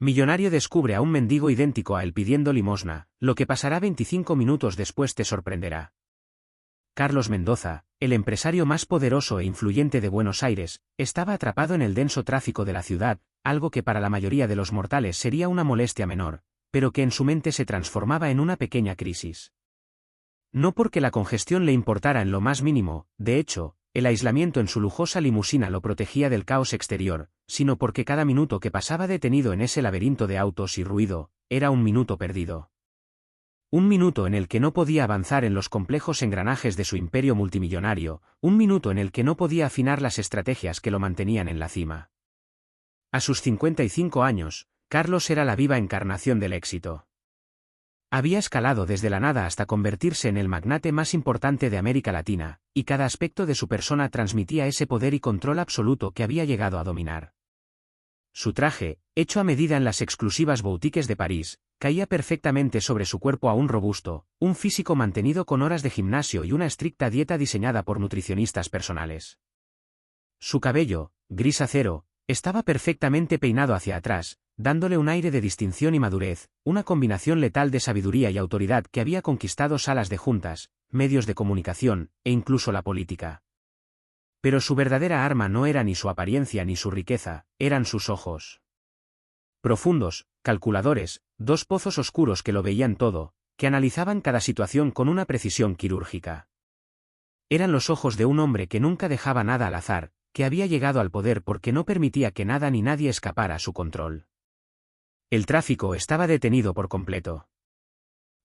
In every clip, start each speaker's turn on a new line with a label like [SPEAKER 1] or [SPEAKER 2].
[SPEAKER 1] Millonario descubre a un mendigo idéntico a él pidiendo limosna, lo que pasará 25 minutos después te sorprenderá. Carlos Mendoza, el empresario más poderoso e influyente de Buenos Aires, estaba atrapado en el denso tráfico de la ciudad, algo que para la mayoría de los mortales sería una molestia menor, pero que en su mente se transformaba en una pequeña crisis. No porque la congestión le importara en lo más mínimo, de hecho, el aislamiento en su lujosa limusina lo protegía del caos exterior, sino porque cada minuto que pasaba detenido en ese laberinto de autos y ruido, era un minuto perdido. Un minuto en el que no podía avanzar en los complejos engranajes de su imperio multimillonario, un minuto en el que no podía afinar las estrategias que lo mantenían en la cima. A sus 55 años, Carlos era la viva encarnación del éxito. Había escalado desde la nada hasta convertirse en el magnate más importante de América Latina, y cada aspecto de su persona transmitía ese poder y control absoluto que había llegado a dominar. Su traje, hecho a medida en las exclusivas boutiques de París, caía perfectamente sobre su cuerpo aún robusto, un físico mantenido con horas de gimnasio y una estricta dieta diseñada por nutricionistas personales. Su cabello, gris acero, estaba perfectamente peinado hacia atrás, dándole un aire de distinción y madurez, una combinación letal de sabiduría y autoridad que había conquistado salas de juntas, medios de comunicación, e incluso la política. Pero su verdadera arma no era ni su apariencia ni su riqueza, eran sus ojos. Profundos, calculadores, dos pozos oscuros que lo veían todo, que analizaban cada situación con una precisión quirúrgica. Eran los ojos de un hombre que nunca dejaba nada al azar, que había llegado al poder porque no permitía que nada ni nadie escapara a su control. El tráfico estaba detenido por completo.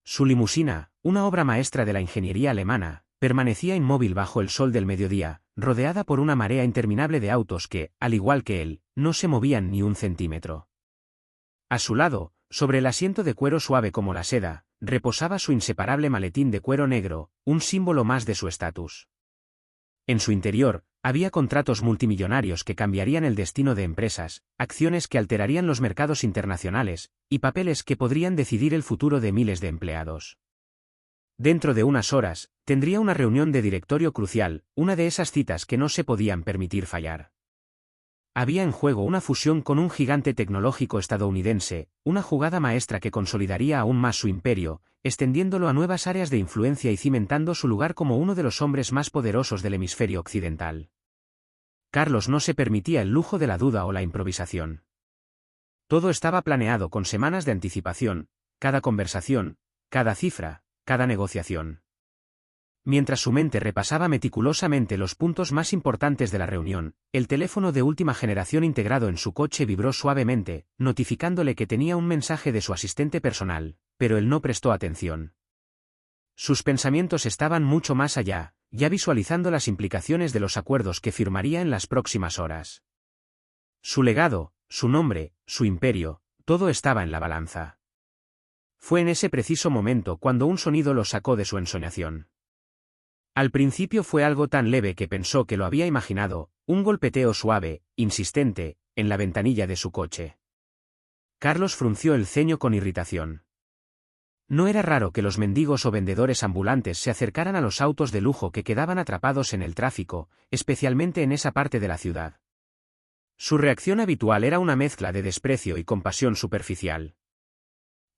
[SPEAKER 1] Su limusina, una obra maestra de la ingeniería alemana, permanecía inmóvil bajo el sol del mediodía, rodeada por una marea interminable de autos que, al igual que él, no se movían ni un centímetro. A su lado, sobre el asiento de cuero suave como la seda, reposaba su inseparable maletín de cuero negro, un símbolo más de su estatus. En su interior, había contratos multimillonarios que cambiarían el destino de empresas, acciones que alterarían los mercados internacionales, y papeles que podrían decidir el futuro de miles de empleados. Dentro de unas horas, tendría una reunión de directorio crucial, una de esas citas que no se podían permitir fallar. Había en juego una fusión con un gigante tecnológico estadounidense, una jugada maestra que consolidaría aún más su imperio, extendiéndolo a nuevas áreas de influencia y cimentando su lugar como uno de los hombres más poderosos del hemisferio occidental. Carlos no se permitía el lujo de la duda o la improvisación. Todo estaba planeado con semanas de anticipación, cada conversación, cada cifra, cada negociación. Mientras su mente repasaba meticulosamente los puntos más importantes de la reunión, el teléfono de última generación integrado en su coche vibró suavemente, notificándole que tenía un mensaje de su asistente personal, pero él no prestó atención. Sus pensamientos estaban mucho más allá, ya visualizando las implicaciones de los acuerdos que firmaría en las próximas horas. Su legado, su nombre, su imperio, todo estaba en la balanza. Fue en ese preciso momento cuando un sonido lo sacó de su ensoñación. Al principio fue algo tan leve que pensó que lo había imaginado, un golpeteo suave, insistente, en la ventanilla de su coche. Carlos frunció el ceño con irritación. No era raro que los mendigos o vendedores ambulantes se acercaran a los autos de lujo que quedaban atrapados en el tráfico, especialmente en esa parte de la ciudad. Su reacción habitual era una mezcla de desprecio y compasión superficial.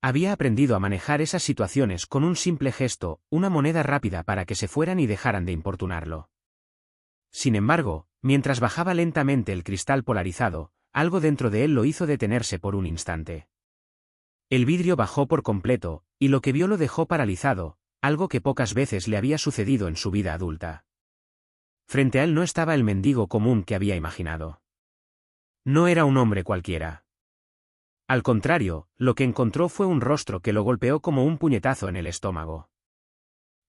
[SPEAKER 1] Había aprendido a manejar esas situaciones con un simple gesto, una moneda rápida para que se fueran y dejaran de importunarlo. Sin embargo, mientras bajaba lentamente el cristal polarizado, algo dentro de él lo hizo detenerse por un instante. El vidrio bajó por completo, y lo que vio lo dejó paralizado, algo que pocas veces le había sucedido en su vida adulta. Frente a él no estaba el mendigo común que había imaginado. No era un hombre cualquiera. Al contrario, lo que encontró fue un rostro que lo golpeó como un puñetazo en el estómago.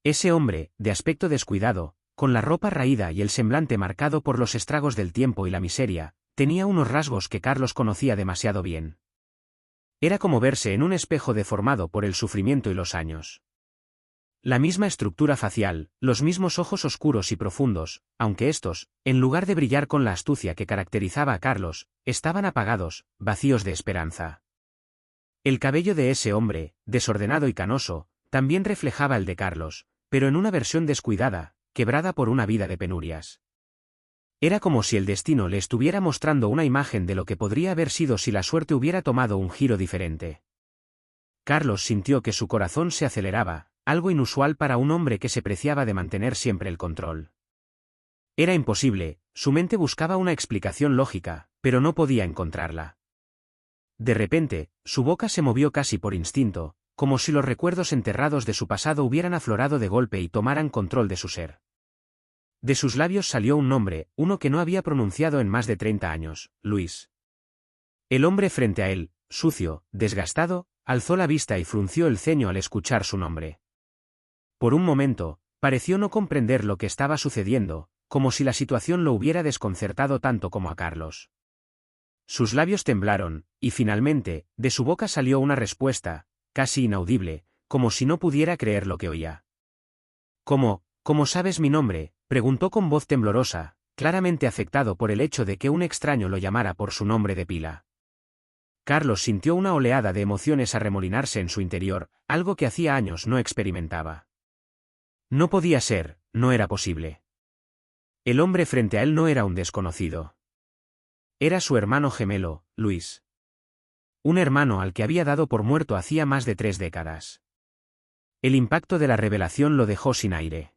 [SPEAKER 1] Ese hombre, de aspecto descuidado, con la ropa raída y el semblante marcado por los estragos del tiempo y la miseria, tenía unos rasgos que Carlos conocía demasiado bien. Era como verse en un espejo deformado por el sufrimiento y los años. La misma estructura facial, los mismos ojos oscuros y profundos, aunque estos, en lugar de brillar con la astucia que caracterizaba a Carlos, estaban apagados, vacíos de esperanza. El cabello de ese hombre, desordenado y canoso, también reflejaba el de Carlos, pero en una versión descuidada, quebrada por una vida de penurias. Era como si el destino le estuviera mostrando una imagen de lo que podría haber sido si la suerte hubiera tomado un giro diferente. Carlos sintió que su corazón se aceleraba, algo inusual para un hombre que se preciaba de mantener siempre el control. Era imposible, su mente buscaba una explicación lógica, pero no podía encontrarla. De repente, su boca se movió casi por instinto, como si los recuerdos enterrados de su pasado hubieran aflorado de golpe y tomaran control de su ser. De sus labios salió un nombre, uno que no había pronunciado en más de 30 años, Luis. El hombre frente a él, sucio, desgastado, alzó la vista y frunció el ceño al escuchar su nombre. Por un momento, pareció no comprender lo que estaba sucediendo, como si la situación lo hubiera desconcertado tanto como a Carlos. Sus labios temblaron, y finalmente, de su boca salió una respuesta, casi inaudible, como si no pudiera creer lo que oía. ¿Cómo sabes mi nombre?, preguntó con voz temblorosa, claramente afectado por el hecho de que un extraño lo llamara por su nombre de pila. Carlos sintió una oleada de emociones arremolinarse en su interior, algo que hacía años no experimentaba. No podía ser, no era posible. El hombre frente a él no era un desconocido. Era su hermano gemelo, Luis. Un hermano al que había dado por muerto hacía más de 3 décadas. El impacto de la revelación lo dejó sin aire.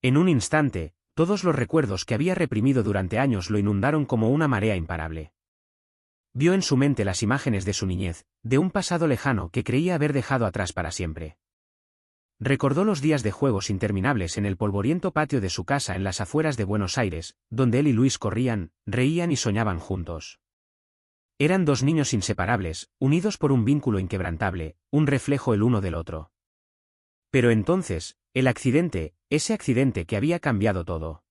[SPEAKER 1] En un instante, todos los recuerdos que había reprimido durante años lo inundaron como una marea imparable. Vio en su mente las imágenes de su niñez, de un pasado lejano que creía haber dejado atrás para siempre. Recordó los días de juegos interminables en el polvoriento patio de su casa en las afueras de Buenos Aires, donde él y Luis corrían, reían y soñaban juntos. Eran 2 niños inseparables, unidos por un vínculo inquebrantable, un reflejo el uno del otro. Pero entonces, el accidente, ese accidente que había cambiado todo.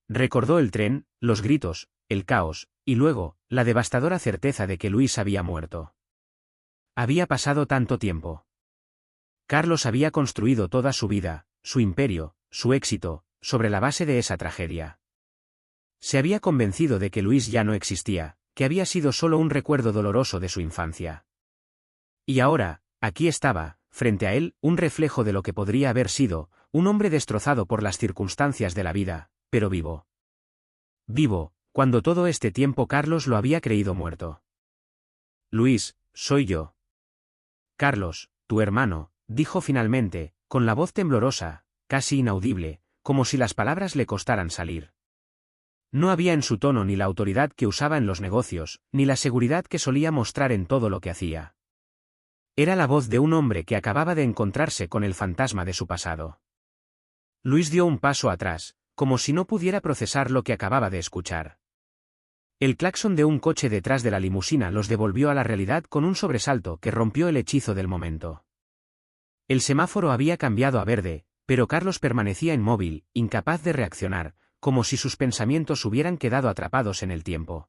[SPEAKER 1] Recordó el tren, los gritos, el caos, y luego, la devastadora certeza de que Luis había muerto. Había pasado tanto tiempo. Carlos había construido toda su vida, su imperio, su éxito, sobre la base de esa tragedia. Se había convencido de que Luis ya no existía, que había sido solo un recuerdo doloroso de su infancia. Y ahora, aquí estaba, frente a él, un reflejo de lo que podría haber sido, un hombre destrozado por las circunstancias de la vida, pero vivo. Vivo, cuando todo este tiempo Carlos lo había creído muerto. Luis, soy yo. Carlos, tu hermano, dijo finalmente, con la voz temblorosa, casi inaudible, como si las palabras le costaran salir. No había en su tono ni la autoridad que usaba en los negocios, ni la seguridad que solía mostrar en todo lo que hacía. Era la voz de un hombre que acababa de encontrarse con el fantasma de su pasado. Luis dio un paso atrás, como si no pudiera procesar lo que acababa de escuchar. El claxon de un coche detrás de la limusina los devolvió a la realidad con un sobresalto que rompió el hechizo del momento. El semáforo había cambiado a verde, pero Carlos permanecía inmóvil, incapaz de reaccionar, como si sus pensamientos hubieran quedado atrapados en el tiempo.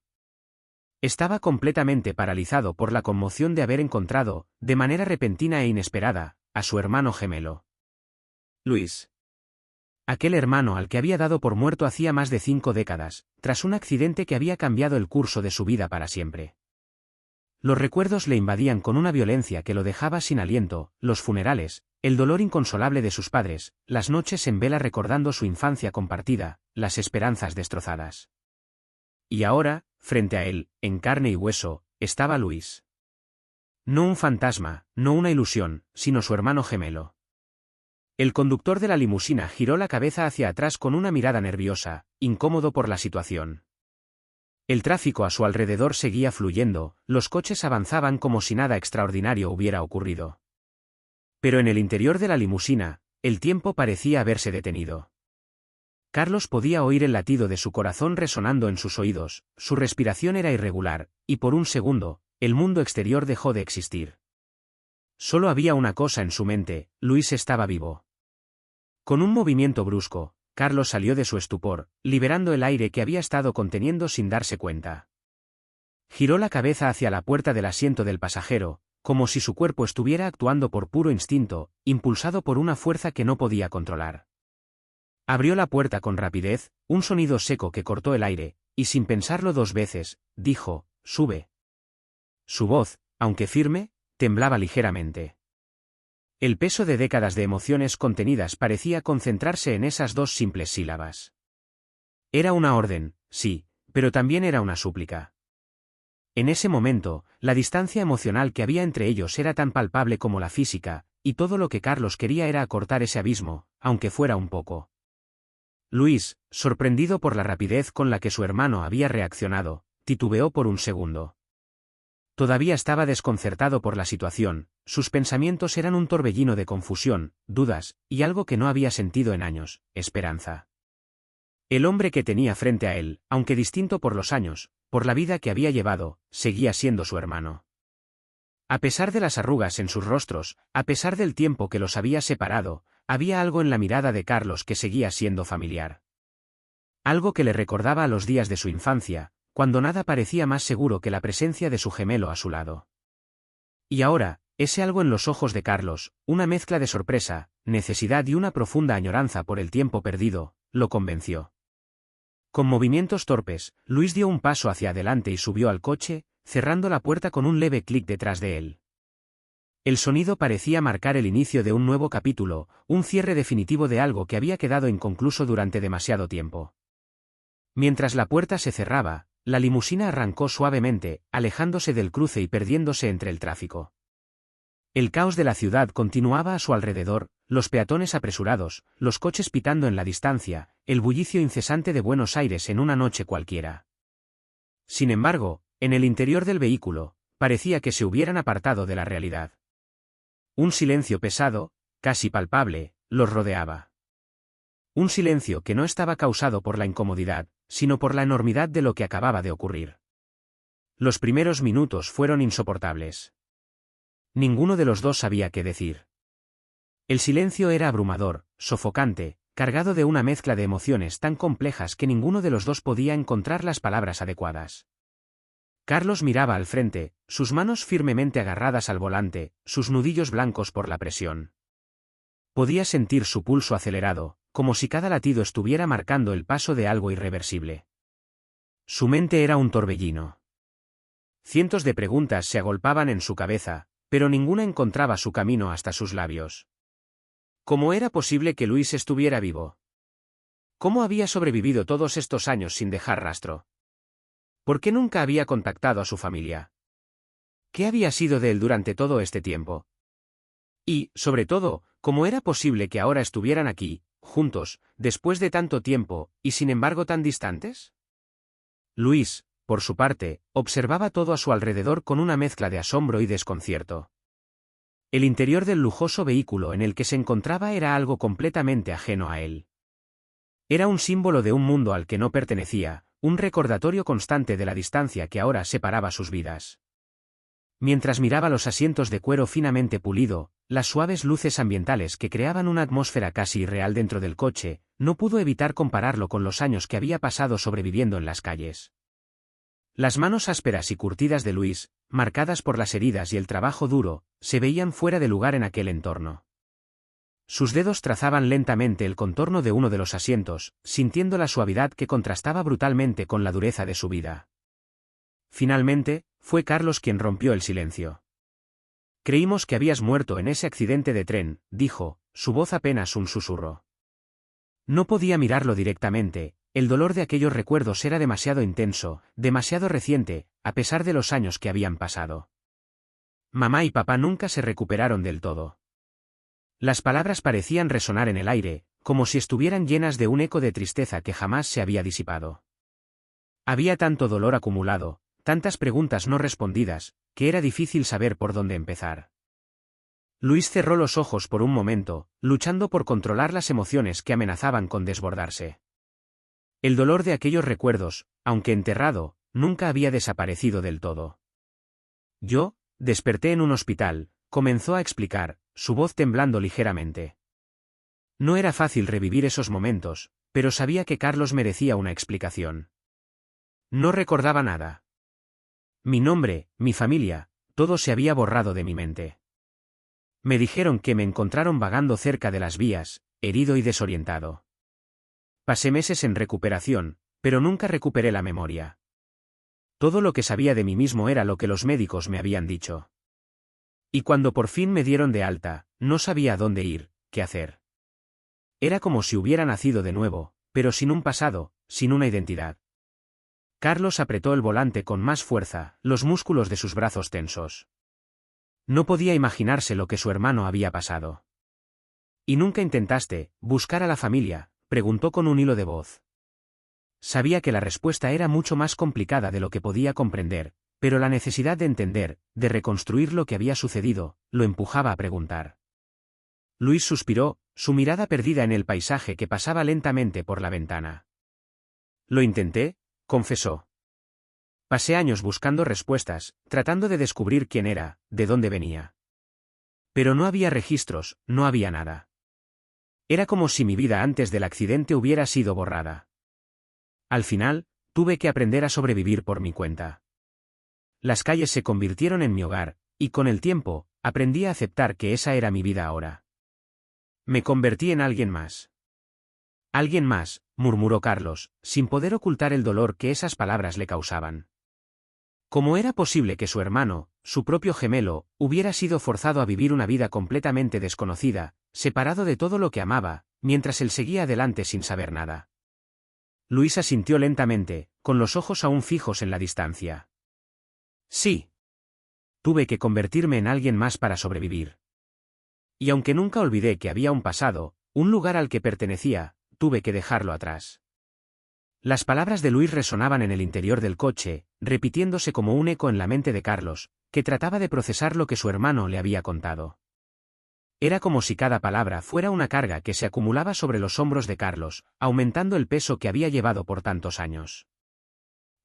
[SPEAKER 1] Estaba completamente paralizado por la conmoción de haber encontrado, de manera repentina e inesperada, a su hermano gemelo. Luis. Aquel hermano al que había dado por muerto hacía más de 5 décadas, tras un accidente que había cambiado el curso de su vida para siempre. Los recuerdos le invadían con una violencia que lo dejaba sin aliento, los funerales, el dolor inconsolable de sus padres, las noches en vela recordando su infancia compartida, las esperanzas destrozadas. Y ahora, frente a él, en carne y hueso, estaba Luis. No un fantasma, no una ilusión, sino su hermano gemelo. El conductor de la limusina giró la cabeza hacia atrás con una mirada nerviosa, incómodo por la situación. El tráfico a su alrededor seguía fluyendo, los coches avanzaban como si nada extraordinario hubiera ocurrido. Pero en el interior de la limusina, el tiempo parecía haberse detenido. Carlos podía oír el latido de su corazón resonando en sus oídos, su respiración era irregular, y por un segundo, el mundo exterior dejó de existir. Solo había una cosa en su mente, Luis estaba vivo. Con un movimiento brusco, Carlos salió de su estupor, liberando el aire que había estado conteniendo sin darse cuenta. Giró la cabeza hacia la puerta del asiento del pasajero, como si su cuerpo estuviera actuando por puro instinto, impulsado por una fuerza que no podía controlar. Abrió la puerta con rapidez, un sonido seco que cortó el aire, y sin pensarlo 2 veces, dijo, «Sube». Su voz, aunque firme, temblaba ligeramente. El peso de décadas de emociones contenidas parecía concentrarse en esas 2 simples sílabas. Era una orden, sí, pero también era una súplica. En ese momento, la distancia emocional que había entre ellos era tan palpable como la física, y todo lo que Carlos quería era acortar ese abismo, aunque fuera un poco. Luis, sorprendido por la rapidez con la que su hermano había reaccionado, titubeó por un segundo. Todavía estaba desconcertado por la situación, sus pensamientos eran un torbellino de confusión, dudas, y algo que no había sentido en años, esperanza. El hombre que tenía frente a él, aunque distinto por los años, por la vida que había llevado, seguía siendo su hermano. A pesar de las arrugas en sus rostros, a pesar del tiempo que los había separado, había algo en la mirada de Carlos que seguía siendo familiar. Algo que le recordaba a los días de su infancia, cuando nada parecía más seguro que la presencia de su gemelo a su lado. Y ahora, ese algo en los ojos de Carlos, una mezcla de sorpresa, necesidad y una profunda añoranza por el tiempo perdido, lo convenció. Con movimientos torpes, Luis dio un paso hacia adelante y subió al coche, cerrando la puerta con un leve clic detrás de él. El sonido parecía marcar el inicio de un nuevo capítulo, un cierre definitivo de algo que había quedado inconcluso durante demasiado tiempo. Mientras la puerta se cerraba, la limusina arrancó suavemente, alejándose del cruce y perdiéndose entre el tráfico. El caos de la ciudad continuaba a su alrededor, los peatones apresurados, los coches pitando en la distancia, el bullicio incesante de Buenos Aires en una noche cualquiera. Sin embargo, en el interior del vehículo, parecía que se hubieran apartado de la realidad. Un silencio pesado, casi palpable, los rodeaba. Un silencio que no estaba causado por la incomodidad, sino por la enormidad de lo que acababa de ocurrir. Los primeros minutos fueron insoportables. Ninguno de los dos sabía qué decir. El silencio era abrumador, sofocante, cargado de una mezcla de emociones tan complejas que ninguno de los dos podía encontrar las palabras adecuadas. Carlos miraba al frente, sus manos firmemente agarradas al volante, sus nudillos blancos por la presión. Podía sentir su pulso acelerado, como si cada latido estuviera marcando el paso de algo irreversible. Su mente era un torbellino. Cientos de preguntas se agolpaban en su cabeza, pero ninguna encontraba su camino hasta sus labios. ¿Cómo era posible que Luis estuviera vivo? ¿Cómo había sobrevivido todos estos años sin dejar rastro? ¿Por qué nunca había contactado a su familia? ¿Qué había sido de él durante todo este tiempo? Y, sobre todo, ¿cómo era posible que ahora estuvieran aquí, juntos, después de tanto tiempo, y sin embargo tan distantes? Luis, por su parte, observaba todo a su alrededor con una mezcla de asombro y desconcierto. El interior del lujoso vehículo en el que se encontraba era algo completamente ajeno a él. Era un símbolo de un mundo al que no pertenecía, un recordatorio constante de la distancia que ahora separaba sus vidas. Mientras miraba los asientos de cuero finamente pulido, las suaves luces ambientales que creaban una atmósfera casi irreal dentro del coche, no pudo evitar compararlo con los años que había pasado sobreviviendo en las calles. Las manos ásperas y curtidas de Luis, marcadas por las heridas y el trabajo duro, se veían fuera de lugar en aquel entorno. Sus dedos trazaban lentamente el contorno de uno de los asientos, sintiendo la suavidad que contrastaba brutalmente con la dureza de su vida. Finalmente, fue Carlos quien rompió el silencio. Creímos que habías muerto en ese accidente de tren, dijo, su voz apenas un susurro. No podía mirarlo directamente, el dolor de aquellos recuerdos era demasiado intenso, demasiado reciente, a pesar de los años que habían pasado. Mamá y papá nunca se recuperaron del todo. Las palabras parecían resonar en el aire, como si estuvieran llenas de un eco de tristeza que jamás se había disipado. Había tanto dolor acumulado, tantas preguntas no respondidas, que era difícil saber por dónde empezar. Luis cerró los ojos por un momento, luchando por controlar las emociones que amenazaban con desbordarse. El dolor de aquellos recuerdos, aunque enterrado, nunca había desaparecido del todo. Yo, desperté en un hospital, comenzó a explicar, su voz temblando ligeramente. No era fácil revivir esos momentos, pero sabía que Carlos merecía una explicación. No recordaba nada. Mi nombre, mi familia, todo se había borrado de mi mente. Me dijeron que me encontraron vagando cerca de las vías, herido y desorientado. Pasé meses en recuperación, pero nunca recuperé la memoria. Todo lo que sabía de mí mismo era lo que los médicos me habían dicho. Y cuando por fin me dieron de alta, no sabía a dónde ir, qué hacer. Era como si hubiera nacido de nuevo, pero sin un pasado, sin una identidad. Carlos apretó el volante con más fuerza, los músculos de sus brazos tensos. No podía imaginarse lo que su hermano había pasado. ¿Y nunca intentaste buscar a la familia?, preguntó con un hilo de voz. Sabía que la respuesta era mucho más complicada de lo que podía comprender, pero la necesidad de entender, de reconstruir lo que había sucedido, lo empujaba a preguntar. Luis suspiró, su mirada perdida en el paisaje que pasaba lentamente por la ventana. Lo intenté, confesó. Pasé años buscando respuestas, tratando de descubrir quién era, de dónde venía. Pero no había registros, no había nada. Era como si mi vida antes del accidente hubiera sido borrada. Al final, tuve que aprender a sobrevivir por mi cuenta. Las calles se convirtieron en mi hogar, y con el tiempo, aprendí a aceptar que esa era mi vida ahora. Me convertí en alguien más. Alguien más, murmuró Carlos, sin poder ocultar el dolor que esas palabras le causaban. ¿Cómo era posible que su hermano, su propio gemelo, hubiera sido forzado a vivir una vida completamente desconocida, separado de todo lo que amaba, mientras él seguía adelante sin saber nada? Luis asintió lentamente, con los ojos aún fijos en la distancia. Sí. Tuve que convertirme en alguien más para sobrevivir. Y aunque nunca olvidé que había un pasado, un lugar al que pertenecía, tuve que dejarlo atrás. Las palabras de Luis resonaban en el interior del coche, repitiéndose como un eco en la mente de Carlos, que trataba de procesar lo que su hermano le había contado. Era como si cada palabra fuera una carga que se acumulaba sobre los hombros de Carlos, aumentando el peso que había llevado por tantos años.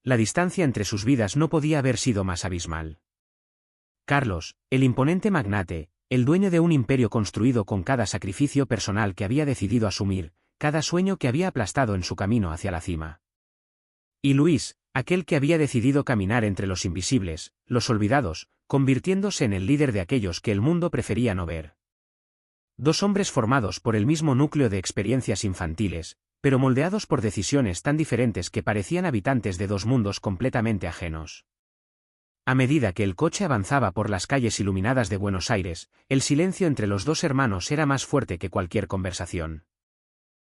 [SPEAKER 1] La distancia entre sus vidas no podía haber sido más abismal. Carlos, el imponente magnate, el dueño de un imperio construido con cada sacrificio personal que había decidido asumir, cada sueño que había aplastado en su camino hacia la cima. Y Luis, aquel que había decidido caminar entre los invisibles, los olvidados, convirtiéndose en el líder de aquellos que el mundo prefería no ver. Dos hombres formados por el mismo núcleo de experiencias infantiles, pero moldeados por decisiones tan diferentes que parecían habitantes de dos mundos completamente ajenos. A medida que el coche avanzaba por las calles iluminadas de Buenos Aires, el silencio entre los dos hermanos era más fuerte que cualquier conversación.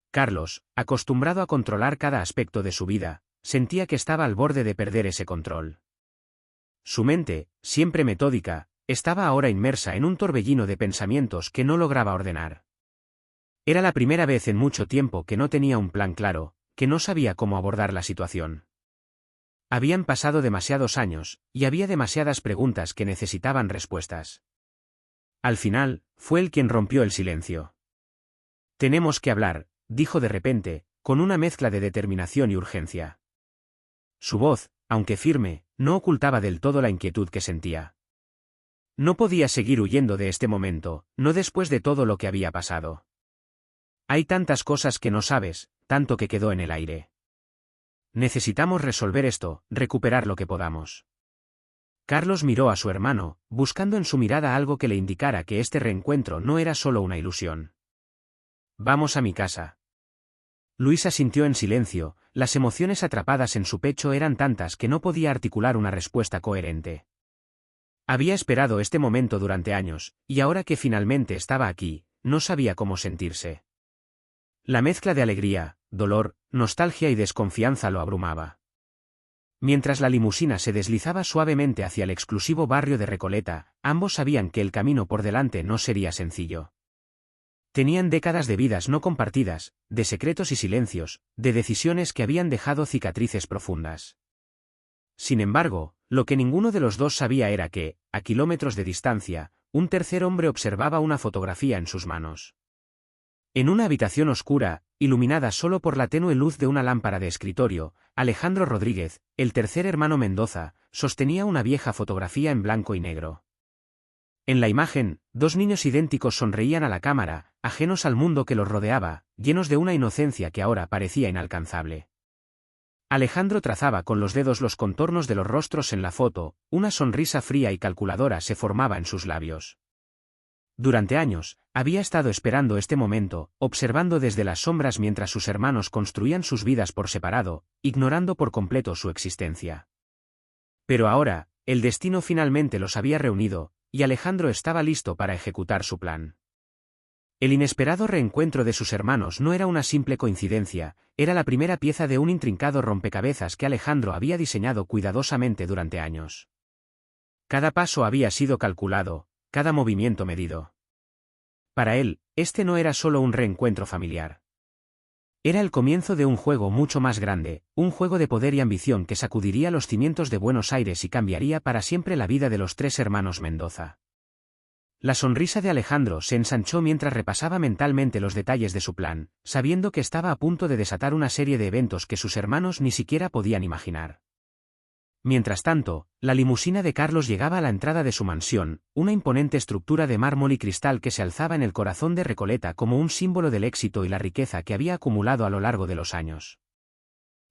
[SPEAKER 1] Carlos, acostumbrado a controlar cada aspecto de su vida, sentía que estaba al borde de perder ese control. Su mente, siempre metódica, estaba ahora inmersa en un torbellino de pensamientos que no lograba ordenar. Era la primera vez en mucho tiempo que no tenía un plan claro, que no sabía cómo abordar la situación. Habían pasado demasiados años, y había demasiadas preguntas que necesitaban respuestas. Al final, fue él quien rompió el silencio. «Tenemos que hablar», dijo de repente, con una mezcla de determinación y urgencia. Su voz, aunque firme, no ocultaba del todo la inquietud que sentía. No podía seguir huyendo de este momento, no después de todo lo que había pasado. Hay tantas cosas que no sabes, tanto que quedó en el aire. Necesitamos resolver esto, recuperar lo que podamos. Carlos miró a su hermano, buscando en su mirada algo que le indicara que este reencuentro no era solo una ilusión. «Vamos a mi casa». Luis asintió en silencio, las emociones atrapadas en su pecho eran tantas que no podía articular una respuesta coherente. Había esperado este momento durante años, y ahora que finalmente estaba aquí, no sabía cómo sentirse. La mezcla de alegría, dolor, nostalgia y desconfianza lo abrumaba. Mientras la limusina se deslizaba suavemente hacia el exclusivo barrio de Recoleta, ambos sabían que el camino por delante no sería sencillo. Tenían décadas de vidas no compartidas, de secretos y silencios, de decisiones que habían dejado cicatrices profundas. Sin embargo, lo que ninguno de los dos sabía era que, a kilómetros de distancia, un tercer hombre observaba una fotografía en sus manos. En una habitación oscura, iluminada solo por la tenue luz de una lámpara de escritorio, Alejandro Rodríguez, el tercer hermano Mendoza, sostenía una vieja fotografía en blanco y negro. En la imagen, dos niños idénticos sonreían a la cámara, ajenos al mundo que los rodeaba, llenos de una inocencia que ahora parecía inalcanzable. Alejandro trazaba con los dedos los contornos de los rostros en la foto, una sonrisa fría y calculadora se formaba en sus labios. Durante años, había estado esperando este momento, observando desde las sombras mientras sus hermanos construían sus vidas por separado, ignorando por completo su existencia. Pero ahora, el destino finalmente los había reunido, y Alejandro estaba listo para ejecutar su plan. El inesperado reencuentro de sus hermanos no era una simple coincidencia, era la primera pieza de un intrincado rompecabezas que Alejandro había diseñado cuidadosamente durante años. Cada paso había sido calculado, cada movimiento medido. Para él, este no era solo un reencuentro familiar. Era el comienzo de un juego mucho más grande, un juego de poder y ambición que sacudiría los cimientos de Buenos Aires y cambiaría para siempre la vida de los tres hermanos Mendoza. La sonrisa de Alejandro se ensanchó mientras repasaba mentalmente los detalles de su plan, sabiendo que estaba a punto de desatar una serie de eventos que sus hermanos ni siquiera podían imaginar. Mientras tanto, la limusina de Carlos llegaba a la entrada de su mansión, una imponente estructura de mármol y cristal que se alzaba en el corazón de Recoleta como un símbolo del éxito y la riqueza que había acumulado a lo largo de los años.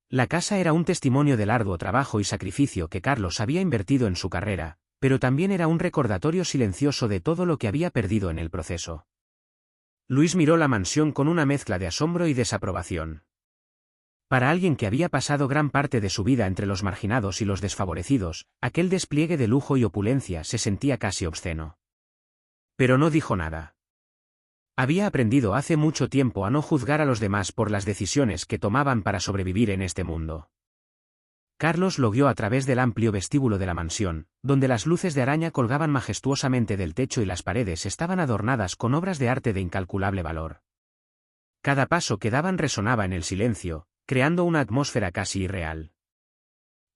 [SPEAKER 1] La casa era un testimonio del arduo trabajo y sacrificio que Carlos había invertido en su carrera, pero también era un recordatorio silencioso de todo lo que había perdido en el proceso. Luis miró la mansión con una mezcla de asombro y desaprobación. Para alguien que había pasado gran parte de su vida entre los marginados y los desfavorecidos, aquel despliegue de lujo y opulencia se sentía casi obsceno. Pero no dijo nada. Había aprendido hace mucho tiempo a no juzgar a los demás por las decisiones que tomaban para sobrevivir en este mundo. Carlos lo guió a través del amplio vestíbulo de la mansión, donde las luces de araña colgaban majestuosamente del techo y las paredes estaban adornadas con obras de arte de incalculable valor. Cada paso que daban resonaba en el silencio, creando una atmósfera casi irreal.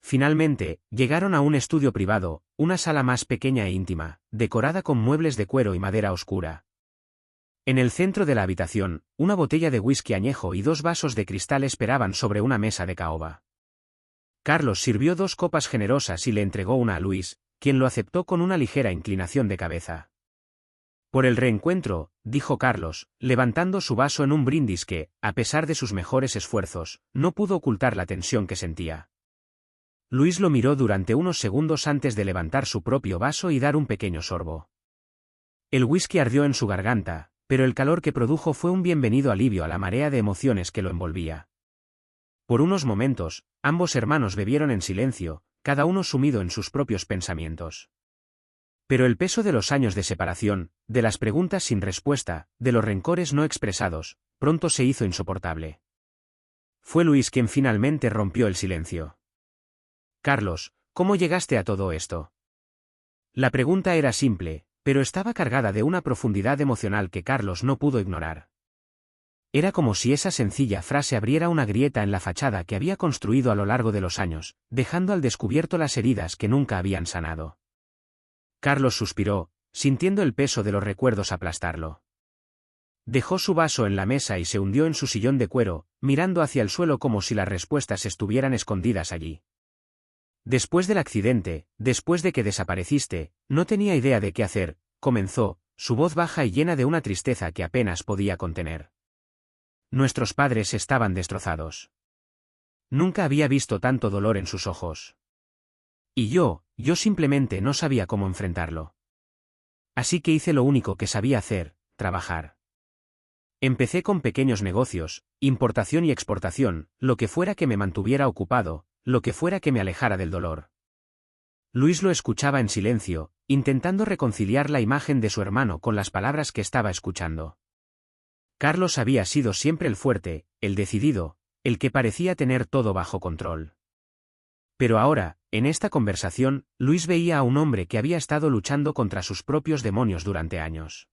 [SPEAKER 1] Finalmente, llegaron a un estudio privado, una sala más pequeña e íntima, decorada con muebles de cuero y madera oscura. En el centro de la habitación, una botella de whisky añejo y 2 vasos de cristal esperaban sobre una mesa de caoba. Carlos sirvió 2 copas generosas y le entregó una a Luis, quien lo aceptó con una ligera inclinación de cabeza. Por el reencuentro, dijo Carlos, levantando su vaso en un brindis que, a pesar de sus mejores esfuerzos, no pudo ocultar la tensión que sentía. Luis lo miró durante unos segundos antes de levantar su propio vaso y dar un pequeño sorbo. El whisky ardió en su garganta, pero el calor que produjo fue un bienvenido alivio a la marea de emociones que lo envolvía. Por unos momentos, ambos hermanos bebieron en silencio, cada uno sumido en sus propios pensamientos. Pero el peso de los años de separación, de las preguntas sin respuesta, de los rencores no expresados, pronto se hizo insoportable. Fue Luis quien finalmente rompió el silencio. Carlos, ¿cómo llegaste a todo esto? La pregunta era simple, pero estaba cargada de una profundidad emocional que Carlos no pudo ignorar. Era como si esa sencilla frase abriera una grieta en la fachada que había construido a lo largo de los años, dejando al descubierto las heridas que nunca habían sanado. Carlos suspiró, sintiendo el peso de los recuerdos aplastarlo. Dejó su vaso en la mesa y se hundió en su sillón de cuero, mirando hacia el suelo como si las respuestas estuvieran escondidas allí. Después del accidente, después de que desapareciste, no tenía idea de qué hacer, comenzó, su voz baja y llena de una tristeza que apenas podía contener. Nuestros padres estaban destrozados. Nunca había visto tanto dolor en sus ojos. Y yo simplemente no sabía cómo enfrentarlo. Así que hice lo único que sabía hacer, trabajar. Empecé con pequeños negocios, importación y exportación, lo que fuera que me mantuviera ocupado, lo que fuera que me alejara del dolor. Luis lo escuchaba en silencio, intentando reconciliar la imagen de su hermano con las palabras que estaba escuchando. Carlos había sido siempre el fuerte, el decidido, el que parecía tener todo bajo control. Pero ahora, en esta conversación, Luis veía a un hombre que había estado luchando contra sus propios demonios durante años.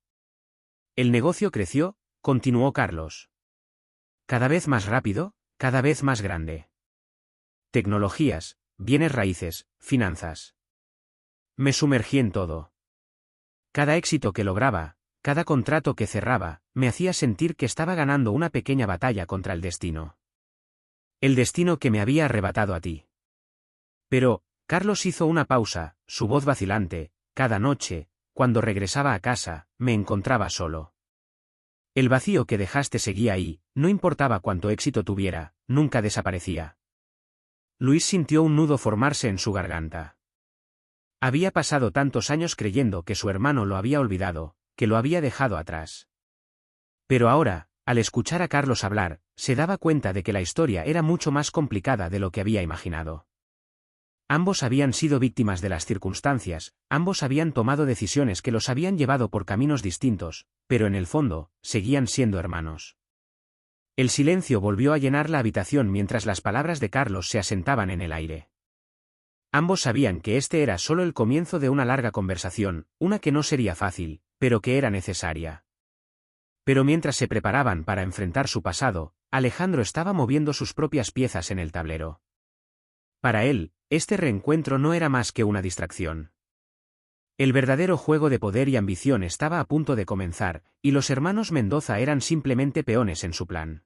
[SPEAKER 1] El negocio creció, continuó Carlos. Cada vez más rápido, cada vez más grande. Tecnologías, bienes raíces, finanzas. Me sumergí en todo. Cada éxito que lograba, cada contrato que cerraba, me hacía sentir que estaba ganando una pequeña batalla contra el destino. El destino que me había arrebatado a ti. Pero, Carlos hizo una pausa, su voz vacilante, cada noche, cuando regresaba a casa, me encontraba solo. El vacío que dejaste seguía ahí, no importaba cuánto éxito tuviera, nunca desaparecía. Luis sintió un nudo formarse en su garganta. Había pasado tantos años creyendo que su hermano lo había olvidado, que lo había dejado atrás. Pero ahora, al escuchar a Carlos hablar, se daba cuenta de que la historia era mucho más complicada de lo que había imaginado. Ambos habían sido víctimas de las circunstancias, ambos habían tomado decisiones que los habían llevado por caminos distintos, pero en el fondo, seguían siendo hermanos. El silencio volvió a llenar la habitación mientras las palabras de Carlos se asentaban en el aire. Ambos sabían que este era solo el comienzo de una larga conversación, una que no sería fácil, pero que era necesaria. Pero mientras se preparaban para enfrentar su pasado, Alejandro estaba moviendo sus propias piezas en el tablero. Para él, este reencuentro no era más que una distracción. El verdadero juego de poder y ambición estaba a punto de comenzar, y los hermanos Mendoza eran simplemente peones en su plan.